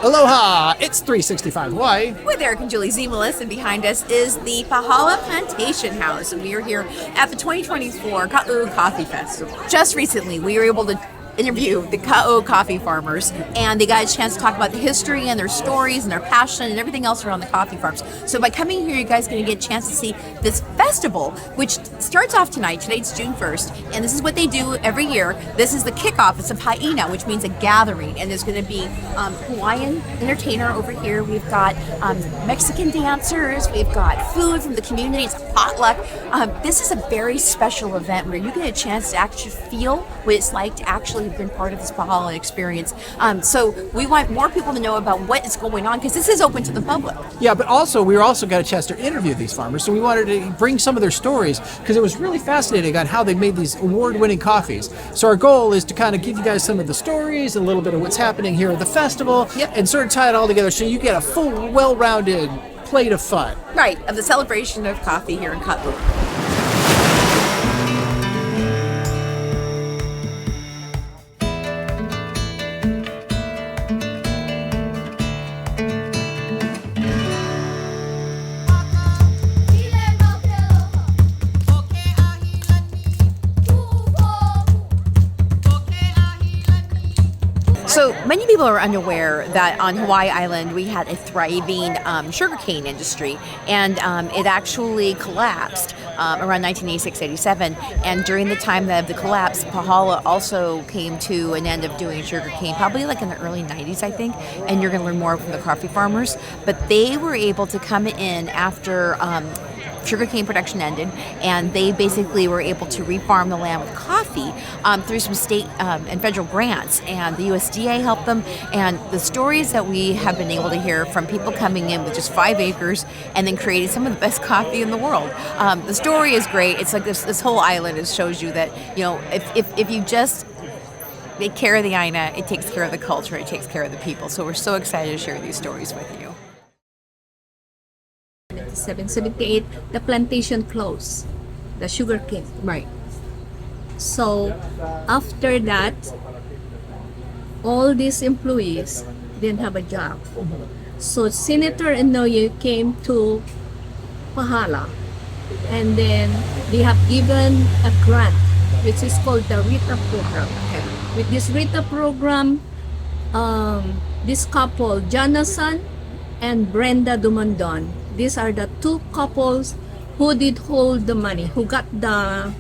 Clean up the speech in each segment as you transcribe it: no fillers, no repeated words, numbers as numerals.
Aloha! It's 365 Hawaii. With Eric and Julie Zemelis, and behind us is the Pahala Plantation House, and we are here at the 2024 Ka'u Coffee Festival. Just recently, we were able to interview the Ka'u coffee farmers, and they got a chance to talk about the history and their stories and their passion and everything else around the coffee farms. So by coming here, you guys are going to get a chance to see this festival, which starts off tonight. Today's June 1st, and this is what they do every year. This is the kickoff. It's a paina, which means a gathering, and there's going to be Hawaiian entertainer over here. We've got Mexican dancers. We've got food from the community. It's a potluck. This is a very special event where you get a chance to actually feel what it's like to actually have been part of this Pahala experience. So we want more people to know about what is going on, because this is open to the public. Yeah, but also we also got a chance to interview these farmers, so we wanted to bring some of their stories because it was really fascinating on how they made these award-winning coffees. So our goal is to kind of give you guys some of the stories, a little bit of what's happening here at the festival, and sort of tie it all together so you get a full, well-rounded plate of fun. Right, of the celebration of coffee here in Ka'u. So many people are unaware that on Hawaii Island we had a thriving sugarcane industry, and it actually collapsed around 1986-87. And during the time of the collapse, Pahala also came to an end of doing sugarcane, probably like in the early 90s, I think. And you're going to learn more from the coffee farmers. But they were able to come in after sugarcane production ended, and they basically were able to refarm the land with coffee through some state and federal grants, and the USDA helped them. And the stories that we have been able to hear from people coming in with just 5 acres and then creating some of the best coffee in the world. The story is great. It's like this whole island shows you that, you know, if you just take care of the aina, it takes care of the culture, it takes care of the people. So we're so excited to share these stories with you. 1778, the plantation closed, the sugar cane. Right. So after that, all these employees didn't have a job. So Senator Inouye came to Pahala, and then they have given a grant, which is called the RITA program. Okay. With this RITA program, this couple, Jonathan and Brenda Dumondon, these are the 2 couples who did hold the money, who got the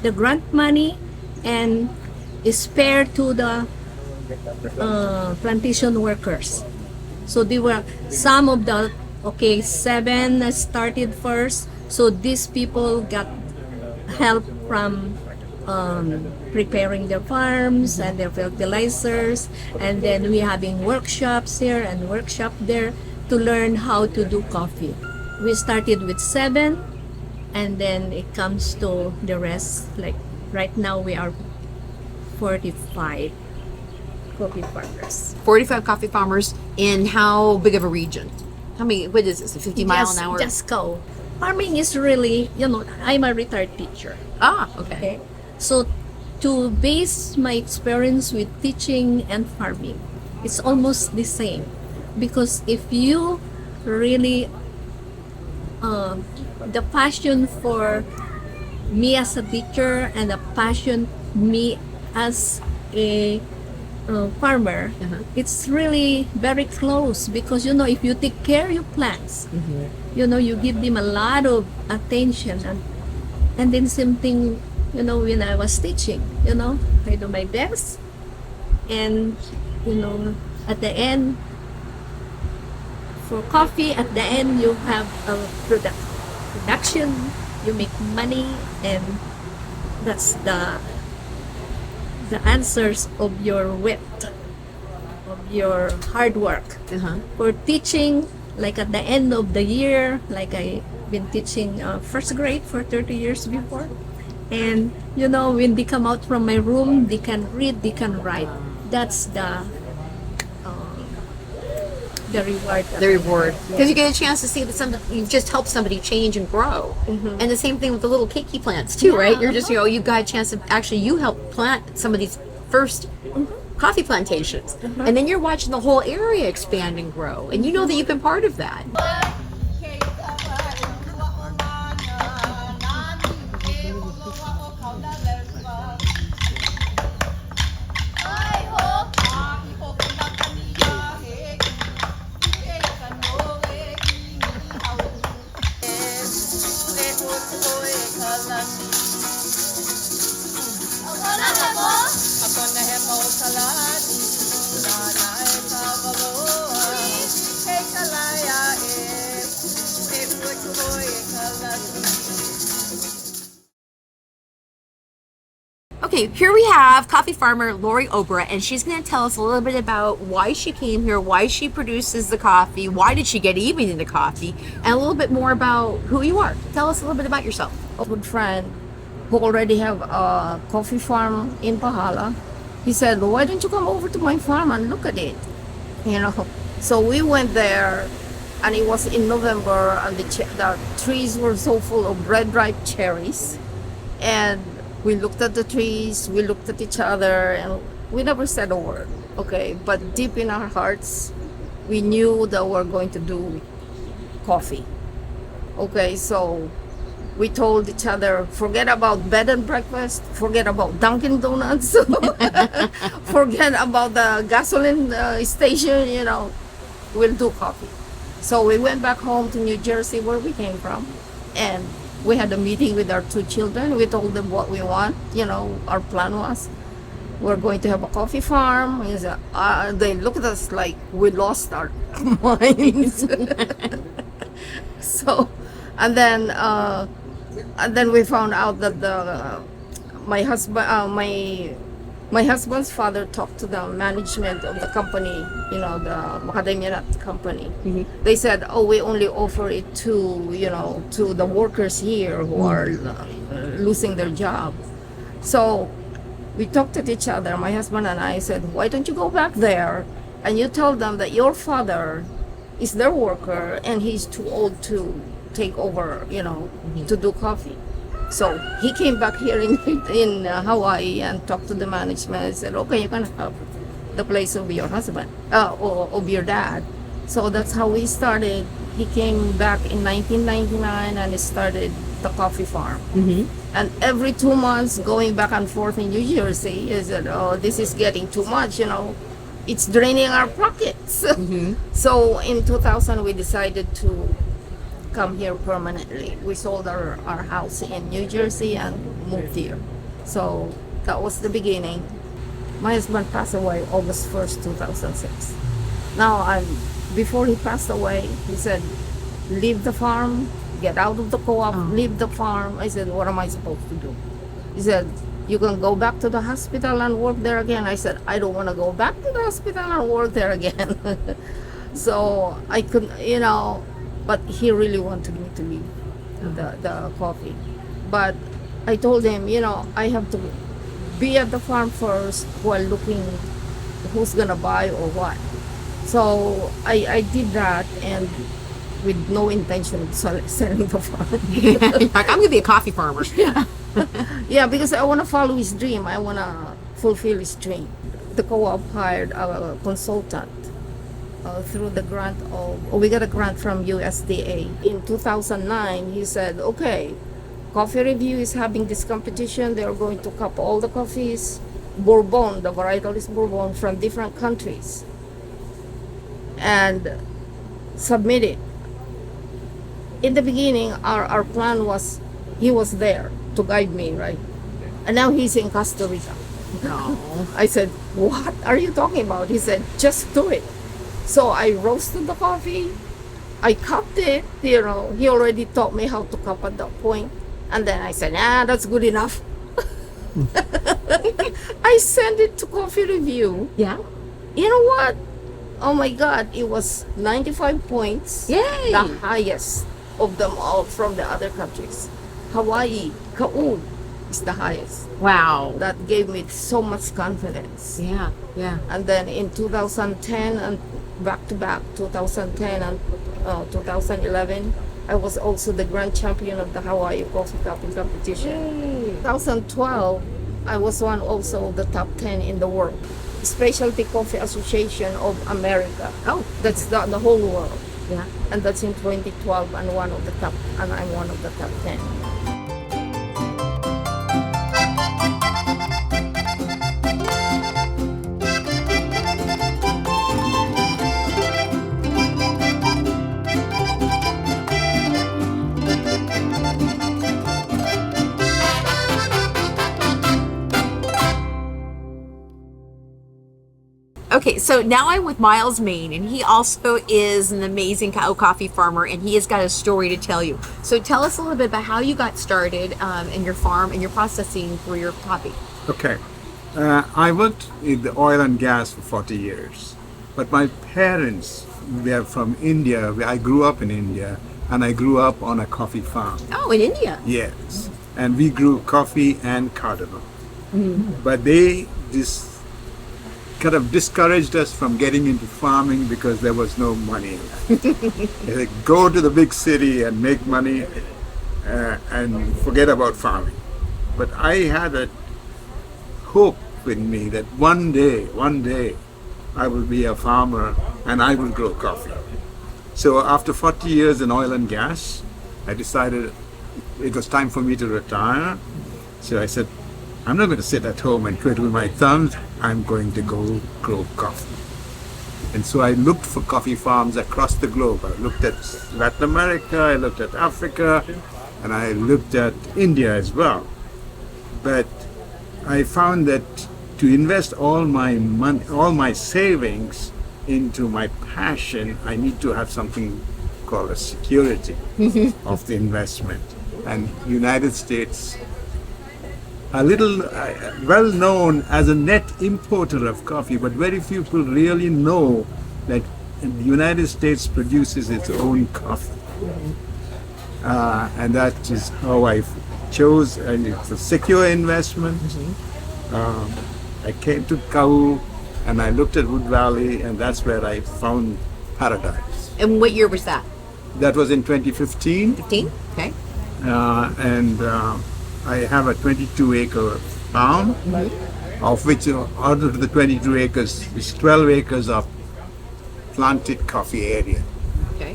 grant money and is spared to the plantation workers. So they were some of the 7 started first. So these people got help from preparing their farms and their fertilizers, and then we having workshops here and workshop there to learn how to do coffee. We started with 7, and then it comes to the rest. Like right now we are 45 coffee farmers. 45 coffee farmers in how big of a region? How many, what is this, a 50 mile an hour? Just go. Farming is really, I'm a retired teacher. Okay. So to base my experience with teaching and farming, it's almost the same. Because if you really, the passion for me as a teacher and the passion me as a farmer, it's really very close. Because if you take care of your plants, you give them a lot of attention, and then same thing, when I was teaching, I do my best, and at the end, for coffee, at the end you have a production, you make money, and that's the answers of your wit, of your hard work. For teaching, like at the end of the year, like I've been teaching first grade for 30 years before, and when they come out from my room, they can read, they can write. That's the reward. The reward. Because you get a chance to see that you've just helped somebody change and grow. And the same thing with the little keiki plants too, right? You're just, you got a chance to actually, you help plant some of these first coffee plantations. And then you're watching the whole area expand and grow. And you know that you've been part of that. Okay, here we have coffee farmer Lori Obra, and she's going to tell us a little bit about why she came here, why she produces the coffee, why did she get even into coffee, and a little bit more about who you are. Tell us a little bit about yourself. A good friend who already have a coffee farm in Pahala. He said, why don't you come over to my farm and look at it? You know, so we went there, and it was in November, and the trees were so full of red ripe cherries, and we looked at the trees, we looked at each other, and we never said a word, okay? But deep in our hearts, we knew that we're going to do coffee, okay? So we told each other, forget about bed and breakfast, forget about Dunkin' Donuts, forget about the gasoline station, you know, we'll do coffee. So we went back home to New Jersey, where we came from, and we had a meeting with our two children. We told them what we want, you know, our plan was, we're going to have a coffee farm. They looked at us like we lost our minds. So, and then we found out that my husband's father talked to the management of the company, you know, the Macadamia Nut company. Mm-hmm. They said, oh, we only offer it to, you know, to the workers here who are losing their job. So we talked to each other, my husband and I said, why don't you go back there and you tell them that your father is their worker and he's too old to take over, you know, to do coffee. So he came back here in Hawaii and talked to the management and said, okay, you can have the place of your husband, or of your dad. So that's how we started. He came back in 1999 and he started the coffee farm. Mm-hmm. And every 2 months, going back and forth in New Jersey, he said, oh, this is getting too much, you know, it's draining our pockets. Mm-hmm. So in 2000, we decided to come here permanently. We sold our house in New Jersey and moved here. So that was the beginning. My husband passed away August 1st, 2006. Now, before he passed away, he said, leave the farm, get out of the co-op, leave the farm. I said, what am I supposed to do? He said, you can go back to the hospital and work there again. I said, I don't want to go back to the hospital and work there again. So I couldn't, you know, but he really wanted me to leave the coffee. But I told him, you know, I have to be at the farm first while looking who's gonna buy or what. So I did that, and with no intention of selling the farm. In fact, I'm gonna be a coffee farmer. Yeah. Yeah, because I want to follow his dream. I want to fulfill his dream. The co-op hired a consultant through the grant we got a grant from USDA. In 2009, he said, okay, Coffee Review is having this competition. They're going to cup all the coffees, Bourbon, the varietal is Bourbon, from different countries, and submit it. In the beginning, our plan was, he was there to guide me, right? And now he's in Costa Rica. No. I said, what are you talking about? He said, just do it. So I roasted the coffee, I cupped it, you know, he already taught me how to cup at that point. And then I said, that's good enough. I sent it to Coffee Review. Yeah. You know what? Oh my God, it was 95 points. Yay! The highest of them all from the other countries. Hawaii, Ka'u is the highest. Wow. That gave me so much confidence. Yeah, yeah. And then in 2010 and back to back, 2010 and 2011, I was also the grand champion of the Hawaii Coffee Cupping competition. Yay. 2012, I was one also of the top 10 in the world. Specialty Coffee Association of America. Oh, That's the whole world. yeah. And that's in 2012, and I'm one of the top 10. Okay, so now I'm with Miles Main, and he also is an amazing coffee farmer, and he has got a story to tell you. So tell us a little bit about how you got started in your farm and your processing for your coffee. Okay. I worked in the oil and gas for 40 years. But my parents, they are from India. I grew up in India, and I grew up on a coffee farm. Oh, in India. Yes. And we grew coffee and cardamom. But they just kind of discouraged us from getting into farming because there was no money. They said, go to the big city and make money and forget about farming. But I had a hope in me that one day I will be a farmer and I will grow coffee. So after 40 years in oil and gas, I decided it was time for me to retire. So I said, I'm not going to sit at home and twiddle my thumbs. I'm going to go grow coffee. And so I looked for coffee farms across the globe. I looked at Latin America, I looked at Africa, and I looked at India as well. But I found that to invest all my money, all my savings into my passion, I need to have something called a security of the investment. And United States, a little well known as a net importer of coffee, but very few people really know that the United States produces its own coffee. And that is how I chose, and it's a secure investment. I came to Kau and I looked at Wood Valley, and that's where I found paradise. And what year was that? That was in 2015. 15? Okay. I have a 22-acre farm, of which out of the 22 acres is 12 acres of planted coffee area. Okay.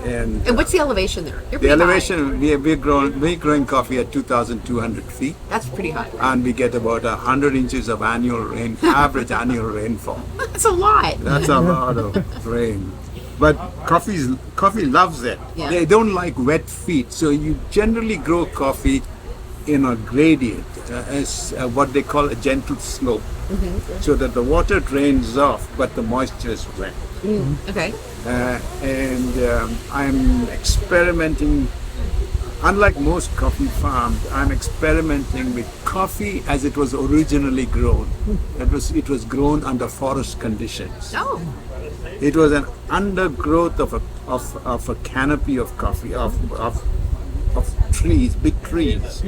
And what's the elevation there? You're the pretty high. elevation, we're growing coffee at 2,200 feet, That's pretty high. and we get about 100 inches of average annual rainfall. That's a lot. That's a lot of rain. But coffee loves it. Yeah. They don't like wet feet, so you generally grow coffee in a gradient, as what they call a gentle slope, so that the water drains off, but the moisture is wet. Okay. I'm experimenting. Unlike most coffee farms, I'm experimenting with coffee as it was originally grown. It was grown under forest conditions. Oh. It was an undergrowth of a canopy of coffee of trees, big trees.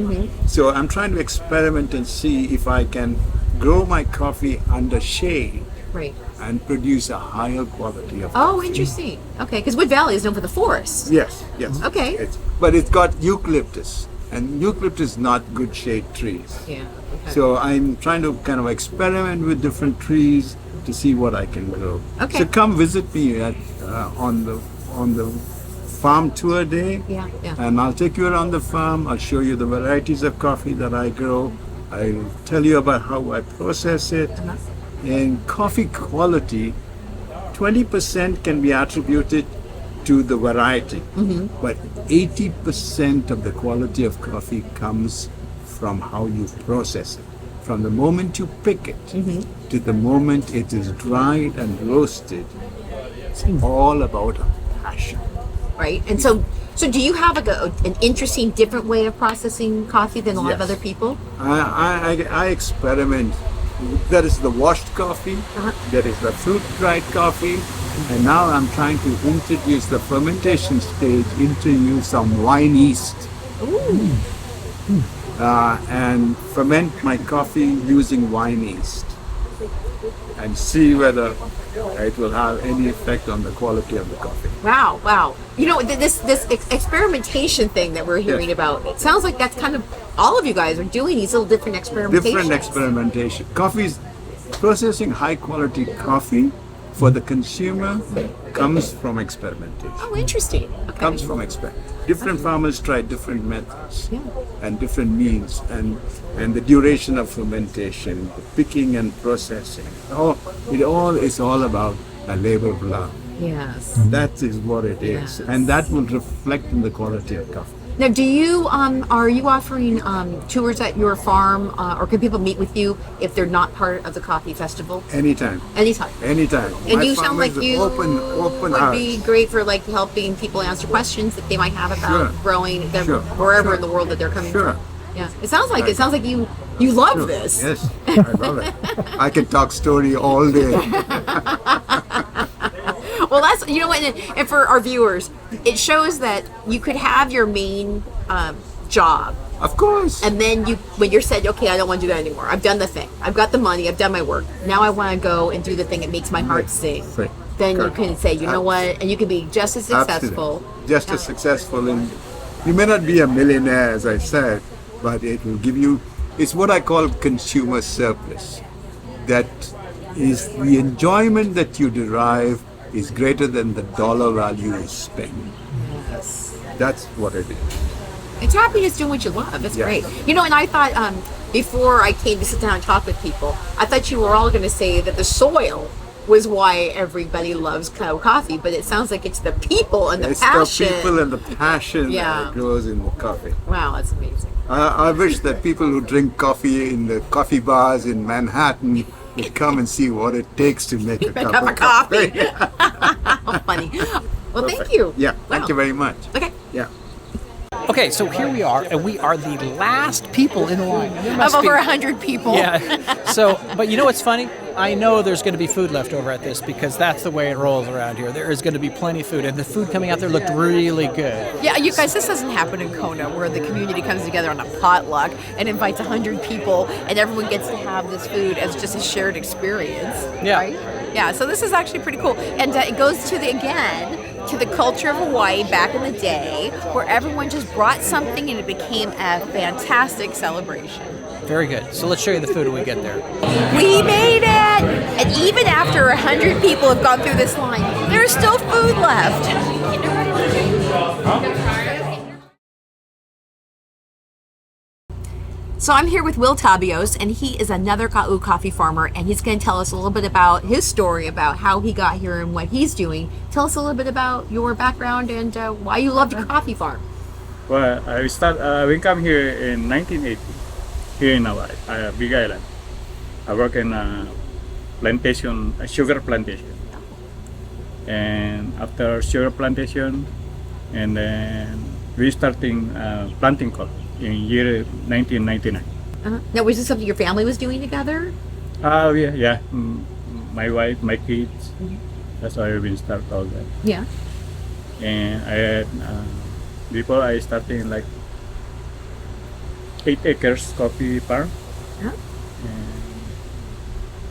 So I'm trying to experiment and see if I can grow my coffee under shade Right. and produce a higher quality of Oh, coffee. interesting. Okay, because Wood Valley is known for the forests. Yes. Okay. But it's got eucalyptus, and eucalyptus is not good shade trees. Yeah. Okay. So I'm trying to kind of experiment with different trees to see what I can grow. Okay. So come visit me at on the farm tour day. Yeah, yeah. And I'll take you around the farm. I'll show you the varieties of coffee that I grow. I'll tell you about how I process it. And coffee quality, 20% can be attributed to the variety, but 80% of the quality of coffee comes from how you process it. From the moment you pick it to the moment it is dried and roasted, it's all about passion. Right. And so do you have an interesting, different way of processing coffee than a lot of Yes. other people? I experiment. There is the washed coffee, there is the fruit dried coffee, and now I'm trying to introduce the fermentation stage, introduce some wine yeast. And ferment my coffee using wine yeast and see whether it will have any effect on the quality of the coffee. Wow, wow. You know, this experimentation thing that we're hearing Yes. about, it sounds like that's kind of all of you guys are doing these little different experimentations. Different experimentation. Coffee is processing high quality coffee for the consumer comes from experimentation. Oh, interesting. Okay. Comes from different farmers try different methods Yeah. and different means and the duration of fermentation, the picking and processing. It all is all about a labor of love. Yes. That is what it is, Yes. and that will reflect in the quality of coffee. Now, do you are you offering tours at your farm, or can people meet with you if they're not part of the coffee festival? Anytime. Anytime. And you sound like you open would house. be great for like helping people answer questions that they might have about Sure. growing them Sure. wherever Sure. in the world that they're coming Sure. from. Yeah, it sounds like you love Sure. this. Yes, I love it. I can talk story all day. Well, that's what, and for our viewers, it shows that you could have your main job, Of course. and then when you're said, okay, I don't want to do that anymore. I've done the thing. I've got the money. I've done my work. Now I want to go and do the thing that makes my heart sing. Right. Then Correct. you can say, you know what, and you can be just as successful. Absolutely. Just as successful. And you may not be a millionaire, as I said, but it will give you, it's what I call consumer surplus. That is the enjoyment that you derive is greater than the dollar value you spend. Yes. That's what it is. It's happiness doing what you love. That's Yeah. great. And I thought before I came to sit down and talk with people, I thought you were all going to say that the soil was why everybody loves coffee, but it sounds like it's the people and the It's passion. the people and the passion Yeah. that grows in the coffee. Wow, that's amazing. I wish that people who drink coffee in the coffee bars in Manhattan would come and see what it takes to make a cup of coffee. How funny. Well, thank you. Yeah, Wow. thank you very much. Okay. Yeah. Okay, so here we are, and we are the last people in line. There must Of over be- 100 people. Yeah. So, but you know what's funny? I know there's going to be food left over at this because that's the way it rolls around here. There is going to be plenty of food, and the food coming out there looked really good. Yeah, you guys, this doesn't happen in Kona where the community comes together on a potluck and invites 100 people and everyone gets to have this food as just a shared experience. Yeah. Right? Yeah, so this is actually pretty cool. And it goes to the culture of Hawaii back in the day where everyone just brought something and it became a fantastic celebration. Very good. So let's show you the food when we get there. We made it! And even after 100 people have gone through this line, there's still food left. So I'm here with Will Tabos, and he is another Ka'u coffee farmer, and he's going to tell us a little bit about his story, about how he got here and what he's doing. Tell us a little bit about your background and why you love your coffee farm. Well, we come here in 1980, here in Hawaii, Big Island. I work in a sugar plantation. And after sugar plantation, and then we starting planting coffee in year 1999. Now, was this something your family was doing together? Yeah. My wife, my kids. That's why we start all that. Yeah. And I had, before I started like 8 acres coffee farm. Huh?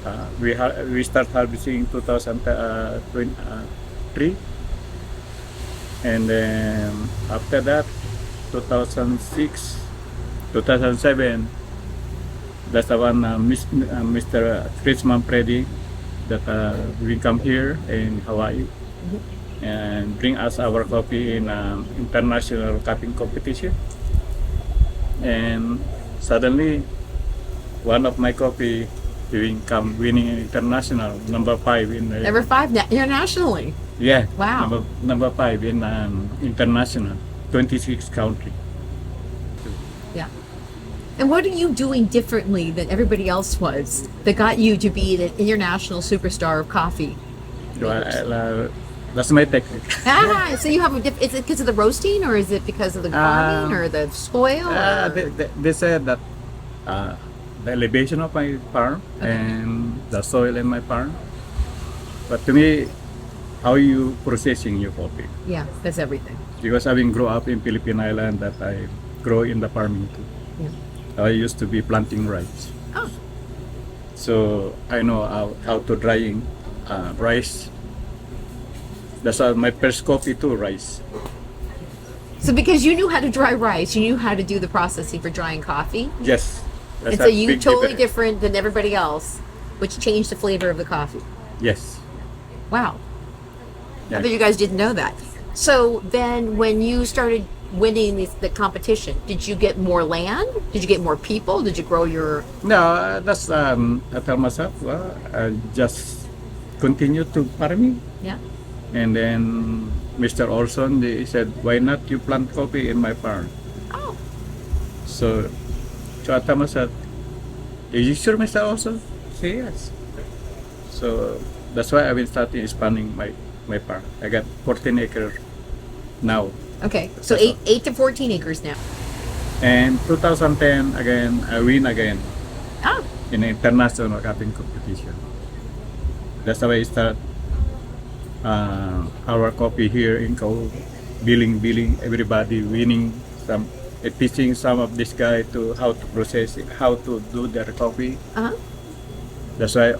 And we start harvesting 2003, and then after that 2006, 2007, that's the one Mr. Chris Manfredi that we come here in Hawaii and bring us our coffee in international cupping competition. And suddenly one of my coffee winning international number 5 in the Number 5 internationally. yeah Wow. number 5 in international 26 country. Yeah. And what are you doing differently than everybody else was that got you to be the international superstar of coffee? So, that's my technique. So you have is it because of the roasting, or is it because of the farming, or the soil? Or? They said that the elevation of my farm and the soil in my farm, but to me, how you processing your coffee, Yeah, that's everything. because I've been grow up in Philippine Island, that I grow in the farming too. Yeah. I used to be planting rice, Oh, so I know how to drying rice. That's my first coffee too, rice. so because you knew how to dry rice, you knew how to do the processing for drying coffee, Yes. That's and so a you big totally difference. different than everybody else which changed the flavor of the coffee. Yes. Wow. Yeah. I bet you guys didn't know that. So then when you started winning the competition, did you get more land? Did you get more people? Did you grow your... No, that's I tell myself, well, I just continue to farming, Yeah. and then Mr. Olson, they said, why not you plant coffee in my farm? Oh. So I tell myself, are you sure, Mr. Olson? Say yes. So that's why I've been starting expanding my farm. I got 14 acres now. Okay. So That's 8 to 14 acres now. And 2010 again, I win again Ah. in international cupping competition. That's how I start our coffee here in Kau, billing everybody, winning some, teaching some of this guy to how to process it, how to do their coffee. Uh-huh. That's why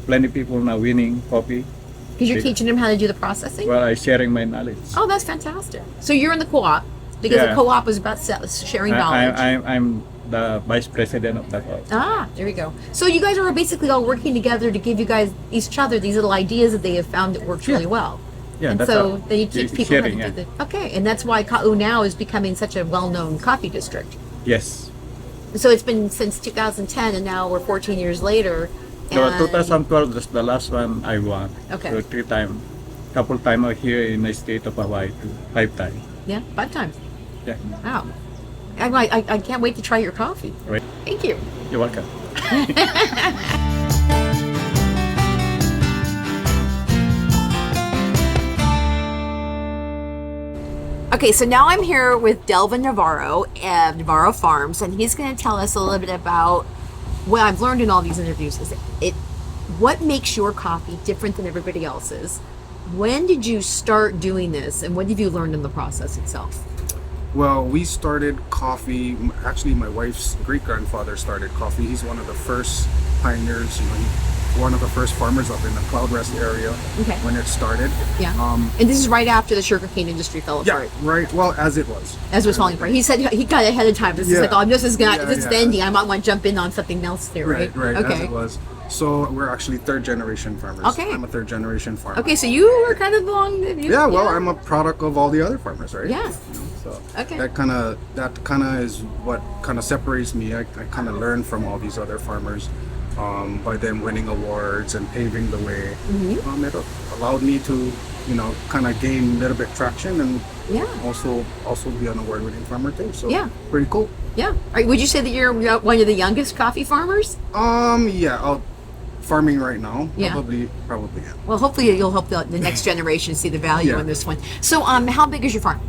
plenty people now winning coffee. Because you're Because- teaching them how to do the processing? Well, I sharing my knowledge. Oh, that's fantastic. So you're in the co-op because the Yeah. co-op was about sharing knowledge. I'm the vice president of the co-op. Ah, there you go. So you guys are basically all working together to give you guys each other these little ideas that they have found that works really well. Yeah, And that's so how- then you teach it's people sharing, how to do yeah. Okay, and that's why Kau now is becoming such a well-known coffee district. Yes. So it's been since 2010, and now we're 14 years later. So and- 2012 was the last one I won. Okay. So 3 times, couple times out here in the state of Hawaii, 5 times. Yeah, 5 times. Yeah. Wow. I can't wait to try your coffee. Right. Thank you. You're welcome. Okay, so now I'm here with Delvin Navarro of Navarro Farms, and he's going to tell us a little bit about what I've learned in all these interviews. Is what makes your coffee different than everybody else's? When did you start doing this, and what have you learned in the process itself? Well, we started coffee. Actually, my wife's great grandfather started coffee. He's one of the first pioneers. One of the first farmers up in the Cloud Rest area Okay. when it started. Yeah. And this is right after the sugarcane industry fell Yeah, apart. right. Well, as it was. As it was falling apart. He said he got ahead of time. This is Yeah. like, oh, this is Yeah, this is the yeah. ending. I might want to jump in on something else there, right? Right. Okay. As it was. So we're actually third generation farmers. Okay. I'm a third generation farmer. Okay, so you were kind of along. Yeah. Well, I'm a product of all the other farmers, right? Yeah. So Okay. that kind of is what kind of separates me. I kind of learned from all these other farmers by them winning awards and paving the way. Mm-hmm. It allowed me to, kind of gain a little bit traction and Yeah. also be an award-winning farmer too. So Yeah. pretty cool. Yeah. All right, would you say that you're one of the youngest coffee farmers? Yeah, out farming right now. Yeah. Probably yeah. Well, hopefully you'll help the next generation see the value Yeah. in this one. So, how big is your farm?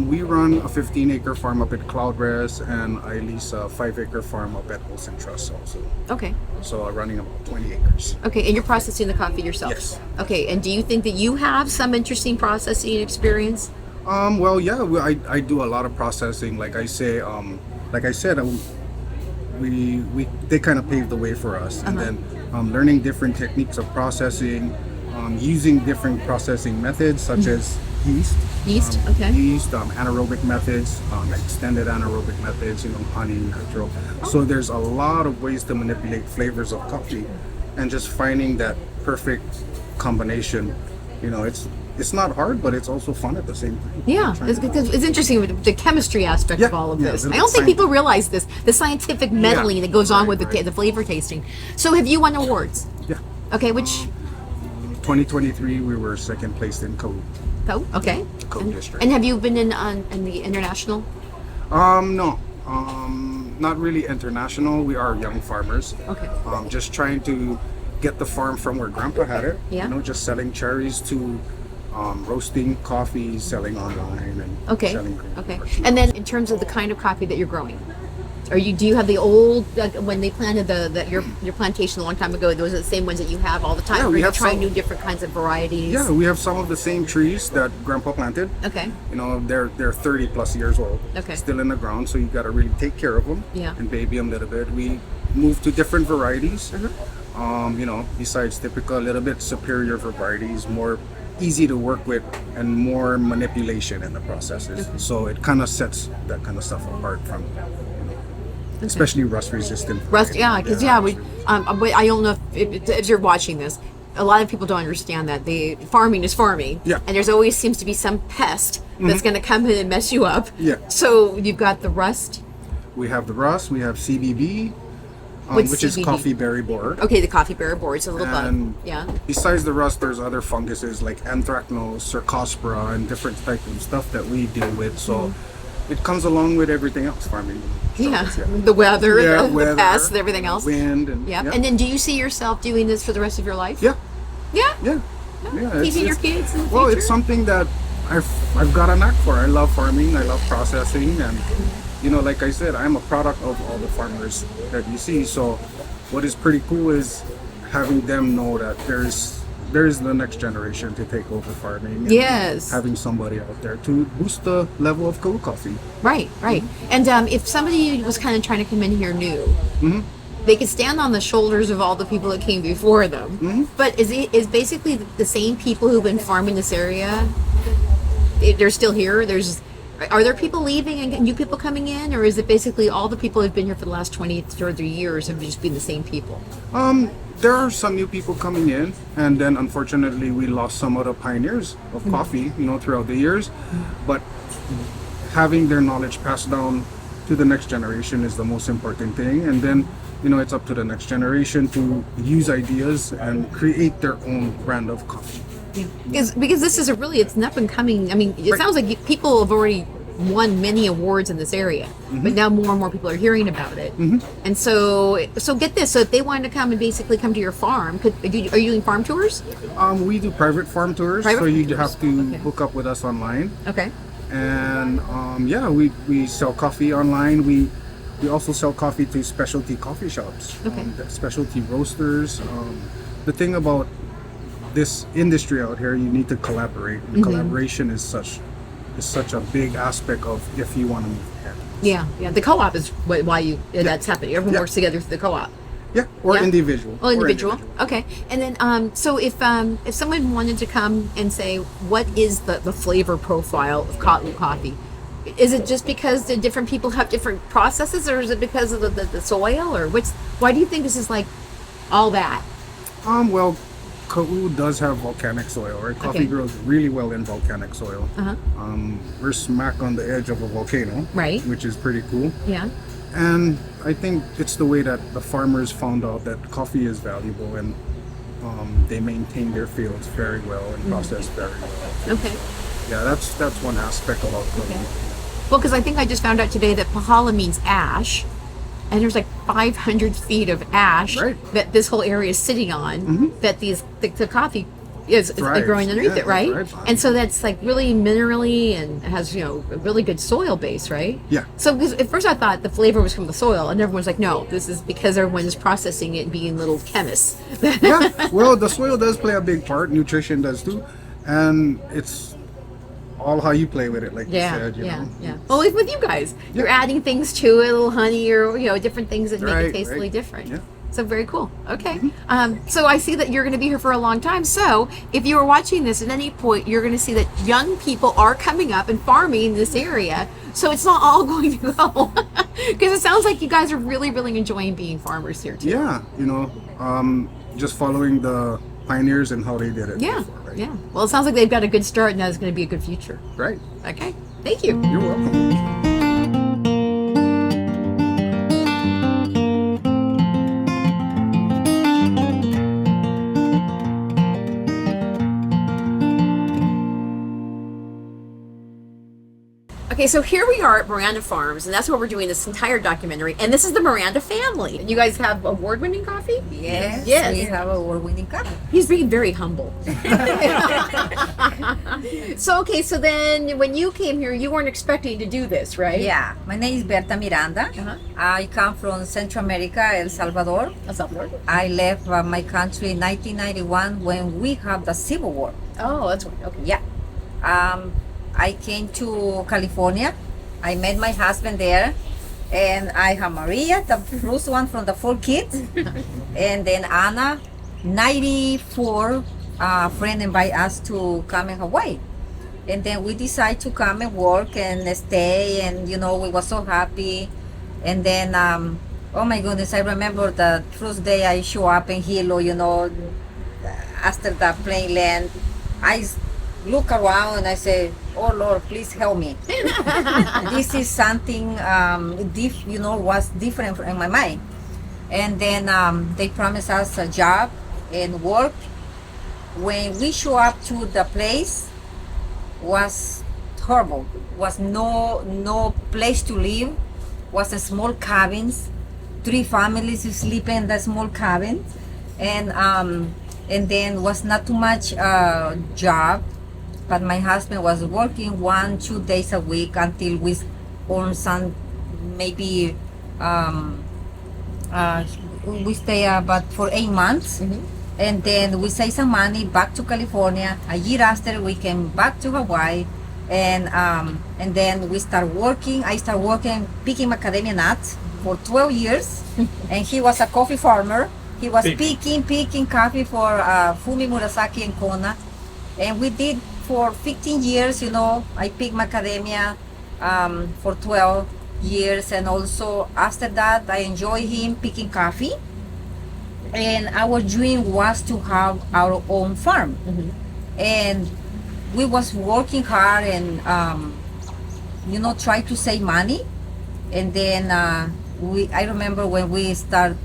We run a 15-acre farm up at Cloud Rest, and I lease a 5-acre farm up at Olsen Trust also. Okay. So running about 20 acres. Okay, and you're processing the coffee yourself? Yes. Okay, and do you think that you have some interesting processing experience? Well, yeah, I do a lot of processing. Like I said, they kind of paved the way for us, and then learning different techniques of processing, using different processing methods such as yeast. Yeast, okay. Yeast, anaerobic methods, extended anaerobic methods, honey, nitro. So there's a lot of ways to manipulate flavors of coffee, and just finding that perfect combination. It's not hard, but it's also fun at the same time. Yeah, it's interesting with the chemistry aspect of Yeah, all of yeah, this. the I don't think science- people realize this, the scientific meddling that goes on right, with right. the flavor tasting. So have you won awards? Yeah. Okay, which... 2023, we were second place in Code. Oh, okay. Code district. And have you been in the international? No. Not really international. We are young farmers. Okay. Just trying to get the farm from where Grandpa had it. Yeah. Just selling cherries to roasting coffee, selling online, and Okay. selling green Okay. coffee. And then in terms of the kind of coffee that you're growing, do you have the old when they planted your plantation a long time ago? Those are the same ones that you have all the time. Yeah, or we you have try some- new different kinds of varieties. Yeah, we have some of the same trees that Grandpa planted. Okay. They're 30 plus years old. Okay. Still in the ground, so you got to really take care of them. Yeah. And baby them a little bit. We moved to different varieties. Uh-huh. Besides typical, a little bit superior varieties, more easy to work with, and more manipulation in the processes. So it kind of sets that kind of stuff apart from. especially rust resistant. Rust, yeah, because but I don't know if you're watching this. A lot of people don't understand that the farming is farming, Yeah. and there's always seems to be some pest that's going to come in and mess you up. Yeah. So you've got the rust. We have the rust, we have CBB, What's which is CBB? coffee berry borer. Okay, the coffee bearer board, it's a little And bug. Yeah. besides the rust, there's other funguses like anthracnose, cercospora, and different types of stuff that we deal with. So it comes along with everything else farming. Yeah. struggles, The weather, Yeah, the weather, pests, and everything else. Wind, and Yeah. And then do you see yourself doing this for the rest of your life? yeah, Yeah. yeah, yeah. Teaching your kids in the Well, future? it's something that I've got a knack for. I love farming. I love processing, and like I said, I'm a product of all the farmers that you see. So, what is pretty cool is having them know that there's the next generation to take over farming. And Yes. having somebody out there to boost the level of cold coffee. Right, right. And if somebody was kind of trying to come in here new, they could stand on the shoulders of all the people that came before them. But is basically the same people who've been farming this area? They're still here. Are there people leaving and new people coming in, or is it basically all the people who've been here for the last 20, 30 years have just been the same people? There are some new people coming in, and then unfortunately we lost some of the pioneers of coffee, throughout the years. But having their knowledge passed down to the next generation is the most important thing, and then it's up to the next generation to use ideas and create their own brand of coffee. Because this is it's an up and coming. I mean, it sounds like people have already won many awards in this area, but now more and more people are hearing about it. And so get this. So if they wanted to come and basically come to your farm, are you doing farm tours? We do private farm tours, Private so farm you tours. have to Okay. hook up with us online. Okay. And we sell coffee online. We also sell coffee to specialty coffee shops, Okay. specialty roasters. The thing about this industry out here, you need to collaborate. And collaboration is such a big aspect of if you want to move ahead. Yeah. The co-op is why that's happening. Everyone Yeah. works together through the co-op. Yeah, or Yeah. individual. Oh, individual. Okay. And then, so if someone wanted to come and say, what is the flavor profile of Kotlu coffee? Is it just because the different people have different processes, or is it because of the soil, or why do you think this is like all that? Well, Ka'u does have volcanic soil, right? Coffee Okay. grows really well in volcanic soil. Uh-huh. We're smack on the edge of a volcano, Right. which is pretty cool. Yeah. And I think it's the way that the farmers found out that coffee is valuable, and they maintain their fields very well and process very well. Okay. Yeah, that's one aspect about Ka'u. Okay. Well, because I think I just found out today that Pahala means ash, and there's like 500 feet of ash Right. that this whole area is sitting on. That the coffee is Thrives. growing underneath Yeah, it, right? it thrives on And it. so that's like really minerally and has a really good soil base, right? Yeah. So 'cause at first I thought the flavor was from the soil, and everyone's like, no, this is because everyone is processing it and being little chemists. Yeah, well, the soil does play a big part. Nutrition does too, and it's all how you play with it, like you said. You know? Well, like with you guys, you're adding things to it, a little honey or different things that make it Right, taste right. really different. Yeah. So very cool. Okay. So I see that you're going to be here for a long time. So if you are watching this at any point, you're going to see that young people are coming up and farming in this area. So it's not all going to go, because it sounds like you guys are really, really enjoying being farmers here too. Yeah, just following the pioneers and how they did it. Yeah. before, right? Yeah. Well, it sounds like they've got a good start, and that's going to be a good future. Right. Okay. Thank you. You're welcome. Okay, so here we are at Miranda Farms, and that's where we're doing this entire documentary. And this is the Miranda family. You guys have award-winning coffee? Yes, Yes. we have award-winning coffee. He's being very humble. So then when you came here, you weren't expecting to do this, right? Yeah, my name is Berta Miranda. Uh-huh. I come from Central America, El Salvador. El Salvador. I left my country in 1991 when we have the Civil War. Oh, that's right. Okay. Yeah. I came to California. I met my husband there. And I have Maria, the first one from the 4 kids. And then Anna, 94, friend invite us to come in Hawaii. And then we decided to come and work and stay. And, we were so happy. And then, oh my goodness, I remember the first day I show up in Hilo, after the plane land, look around and I say, oh Lord, please help me. This is something, was different in my mind. And then they promised us a job and work. When we show up to the place, was horrible. Was no place to live. Was a small cabins. 3 families sleep in the small cabin, and then was not too much job. But my husband was working 1-2 days a week until we earn some, maybe we stay about for 8 months. And then we save some money back to California. A year after, we came back to Hawaii, and then we start working. I start working picking macadamia nuts for 12 years, and he was a coffee farmer. He was picking coffee for Fumi, Murasaki, and Kona, and we did for 15 years. I picked macadamia for 12 years, and also after that, I enjoy him picking coffee. And our dream was to have our own farm, and we was working hard and try to save money. And then I remember when we start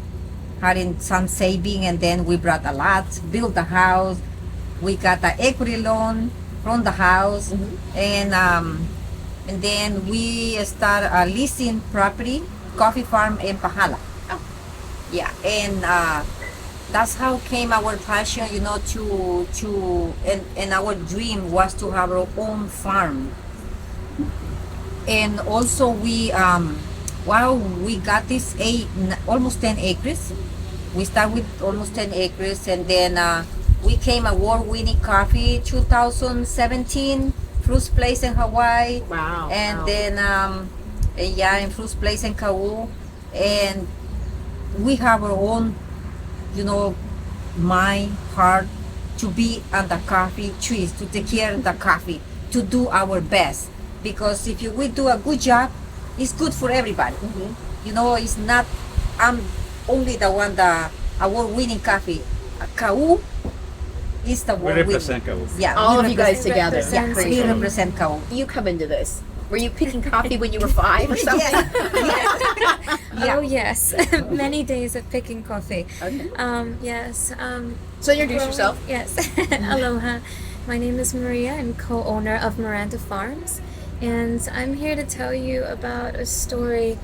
having some saving, and then we brought a lot, built a house, we got an equity loan from the house, and then we start leasing property, coffee farm in Pahala. Yeah, and that's how came our passion, and our dream was to have our own farm. And also we got this almost 10 acres. We start with almost 10 acres, and then we came award-winning coffee 2017, first place in Hawaii. Wow. And then in first place in Kau, and we have our own, mind, heart to be on the coffee trees, to take care of the coffee, to do our best. Because if we do a good job, it's good for everybody. It's not, I'm only the one, the award-winning coffee. Kau is the We award-winning. represent Kau. Yeah, All we of you guys represent- together. Yeah, Great. we represent Kau. You come into this. Were you picking coffee when you were 5 or something? Yeah. Oh yes, many days of picking coffee. Okay. Yes. So introduce yourself. Yes. Aloha. My name is Maria. I'm co-owner of Miranda Farms, and I'm here to tell you about a story.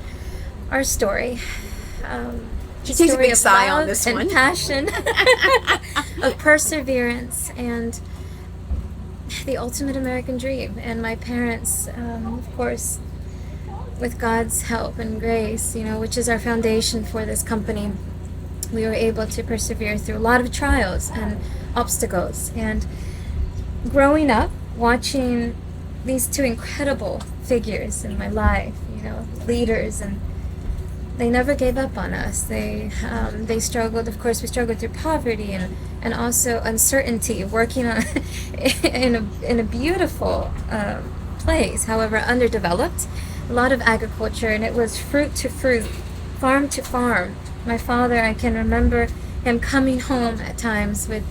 Our story. She takes a Story big of sigh on love this and one. passion, of perseverance, and the ultimate American dream. And my parents, of course, with God's help and grace, which is our foundation for this company, we were able to persevere through a lot of trials and obstacles. And growing up, watching these 2 incredible figures in my life, leaders, and they never gave up on us. They struggled. Of course, we struggled through poverty and also uncertainty. Working on in a beautiful place, however underdeveloped. A lot of agriculture, and it was fruit to fruit, farm to farm. My father, I can remember him coming home at times with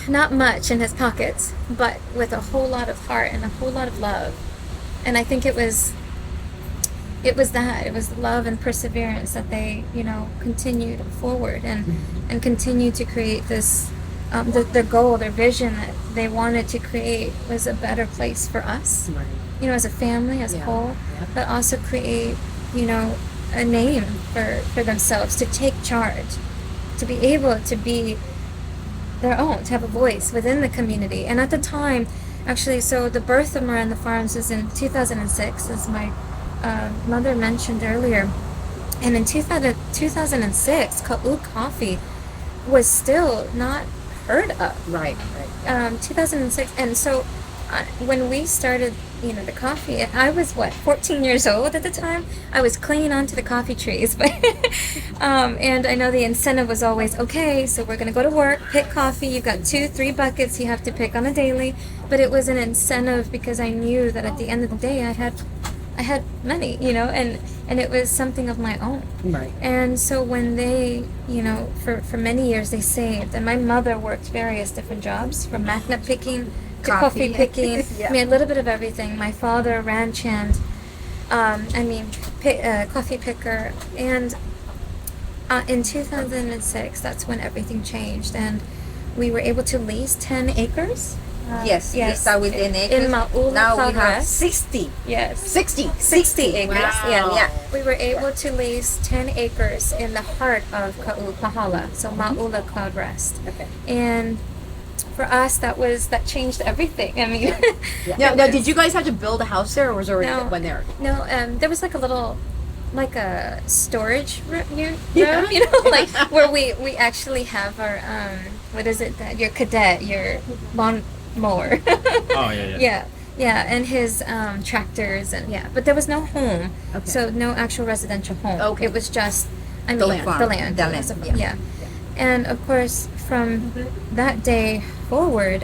not much in his pockets, but with a whole lot of heart and a whole lot of love. And I think it was love and perseverance that they, continued forward and continued to create this, their goal, their vision that they wanted to create was a better place for us, as a family, as a whole, but also create, a name for themselves, to take charge, to be able to be their own, to have a voice within the community. And at the time, actually, so the birth of Miranda Farms was in 2006, as my mother mentioned earlier. And in 2006, Kau coffee was still not heard of. Right. 2006. And so when we started, the coffee, I was 14 years old at the time. I was clinging on to the coffee trees, but and I know the incentive was always, okay, so we're gonna go to work, pick coffee. You've got 2-3 buckets you have to pick on a daily. But it was an incentive because I knew that at the end of the day, I I had money, and it was something of my own. Right. And so when they, for many years they saved, and my mother worked various different jobs, from magnet picking to coffee picking. Yeah. I mean, a little bit of everything. My father ranch hand, coffee picker, and in 2006, that's when everything changed, and we were able to lease 10 acres. Yes, we start with 10 acres. In Maula, now we have Congress. 60. Yes. 60. 60 acres. Wow. Yeah. We were able to lease 10 acres in the heart of Pahala, so Maula Cloud Rest. Okay. And for us, that changed everything. I mean, Now, did you guys have to build a house there, or was there already No. one there? no, there was like a storage room, Yeah. like where we actually have our what is it that your cadet, your lawn mower. Oh yeah. Yeah, and his tractors, and but there was no home, Okay. so no actual residential home. Okay. It was just, The land. the land. The land, It was a- yeah. yeah. And of course, from that day forward,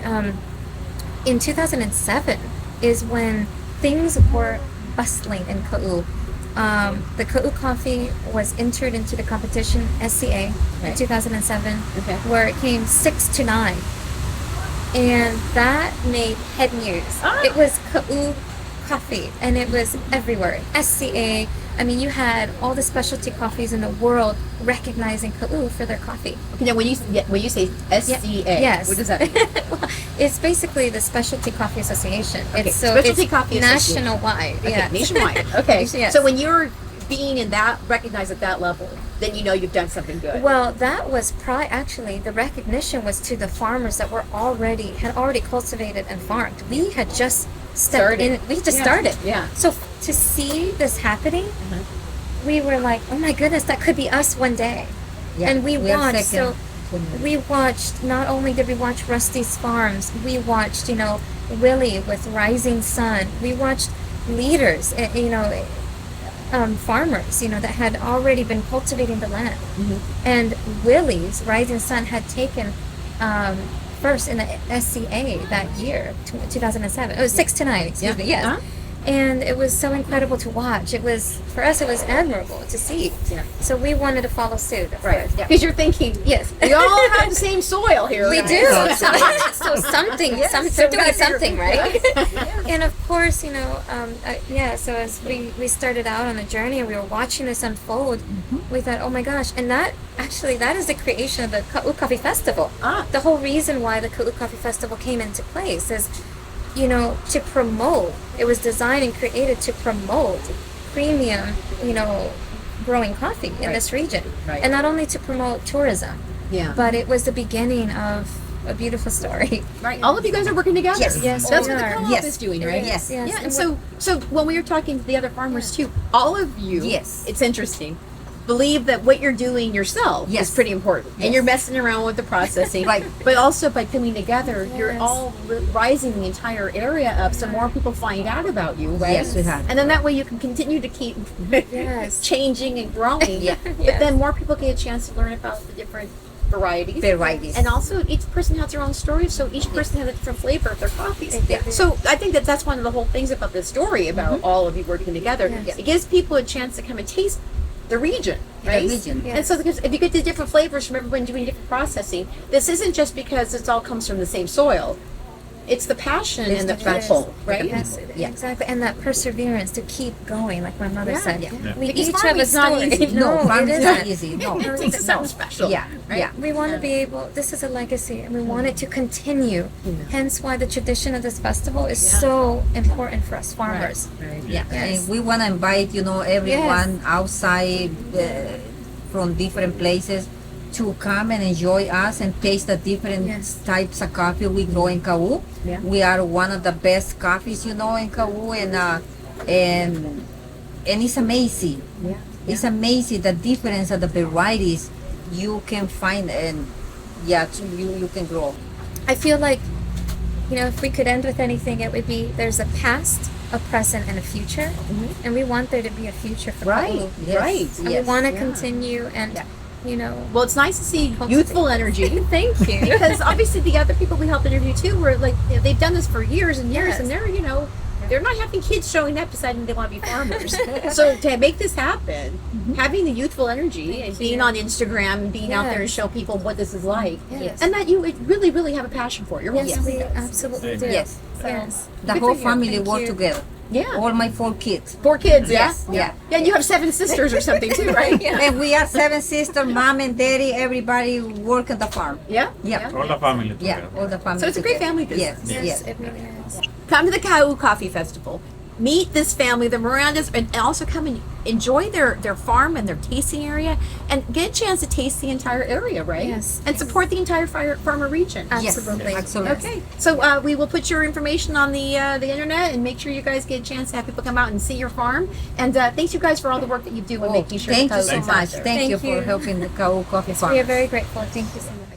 in 2007 is when things were bustling in Ka'u. The Ka'u coffee was entered into the competition SCA in Right. 2007, Okay. where it came 6 to 9. And that made head news. It was Ka'u coffee, and it was everywhere. SCA. I mean, you had all the specialty coffees in the world recognizing Ka'u for their coffee. Okay, now when you say SCA, Yes. what does that mean? Well, it's basically the Specialty Coffee Association. Okay, It's Specialty it's Coffee Association. nationwide. Okay, Yes. nationwide. Okay, Yes. so when you're being in that recognized at that level, then you know you've done something good. Well, that was actually the recognition was to the farmers that had already cultivated and farmed. We had just stepped in. We just started. Yeah. So to see this happening, we were like, oh my goodness, that could be us one day. Yeah, And we are watched. second. So we watched. Not only did we watch Rusty's Farms, we watched, Willie with Rising Sun. We watched leaders, farmers, that had already been cultivating the land. And Willie's Rising Sun had taken first in the SCA that year, 2007. It was 6 to 9, excuse me, yes. Uh-huh. And it was so incredible to watch. For us, it was admirable to see. Yeah. So we wanted to follow suit. of Right. course. Yeah. Because you're thinking, Yes. we all have the same soil here. We right? do. So something, they're doing something, right? And of course, so as we started out on the journey and we were watching this unfold, we thought, oh my gosh. And that is the creation of the Ka'u Coffee Festival. The whole reason why the Ka'u Coffee Festival came into place is, to promote, it was designed and created to promote premium, growing coffee in this region. Right. And not only to promote tourism, Yeah. but it was the beginning of a beautiful story. Right. All of you guys are working together. Yes, That's we what the are. co-op Yes. is doing, right? Yes. Yes. Yeah. And And so when we were talking to the other farmers too, all of you, Yes. it's interesting, believe that what you're doing yourself Yes. is pretty important. And Yes. you're messing around with the processing. Right. But also by coming together, you're Yes. all rising the entire area up so more people find out about you, right? Yes, we have. And then that way you can continue to keep Yes. changing and growing. Yeah. But then more people get a chance to learn about the different varieties. Varieties. And also each person has their own story, so each person has a different flavor of their coffees. Yeah. So I think that's one of the whole things about this story about all of you working together. Yes. It gives people a chance to come and taste the region, right? region. Yes. And so because if you get the different flavors from everyone doing different processing, this isn't just because it all comes from the same soil. It's the passion and the Yes. people, right? Yes, Yeah. exactly. And that perseverance to keep going, like my mother Yeah. said. Yeah. We Because each have farming a is not story. easy. No, it farming is isn't. not easy. No. It takes something special. Yeah. Right? Yeah. We want to be able, this is a legacy, and we want it to continue. Hence why the tradition of this festival is so important for us farmers. Yeah, Yes. and we want to invite everyone outside from different places to come and enjoy us and taste the different Yes. types of coffee we grow in Ka'u. Yeah. We are one of the best coffees, in Ka'u, and it's amazing. Yeah. It's amazing the difference of the varieties you can find, and you can grow. I feel like, if we could end with anything, it would be there's a past, a present, and a future. And we want there to be a future for Right. Ka'u. Yes. Right. And we want to continue and, Well, it's nice to see youthful energy. Thank you. Because obviously the other people we helped interview too were like, they've done this for years and years, Yes. and they're, they're not having kids showing up deciding they want to be farmers. So to make this happen, having the youthful energy and being on Instagram and being out there to Yes. show people what this is like, Yes. and that you really, really have a passion for it. Your whole Yes, family we does. absolutely do. Yes. Yes. The Good whole for you. family Thank work you. together. Yeah. All my 4 kids. 4 kids, yeah? Yes, yeah. Yeah, and you have 7 sisters or something too, right? And we are 7 sisters, mom and daddy, everybody work at the farm. Yeah? Yeah. All the family Yeah, together. all the family. So it's a great together. family business. Yes, Yes, yes. it really is. Come to the Kau Coffee Festival. Meet this family, the Mirandas, and also come and enjoy their farm and their tasting area, and get a chance to taste the entire area, right? Yes. And support the entire farmer region. Yes, Absolutely. absolutely. Okay, so we will put your information on the internet and make sure you guys get a chance to have people come out and see your farm. And thanks you guys for all the work that you do in Oh, making sure thank the you Kau so is much. out there. Thank you Thank for you. helping the Kau Coffee We are farmers. very grateful. Thank you so much.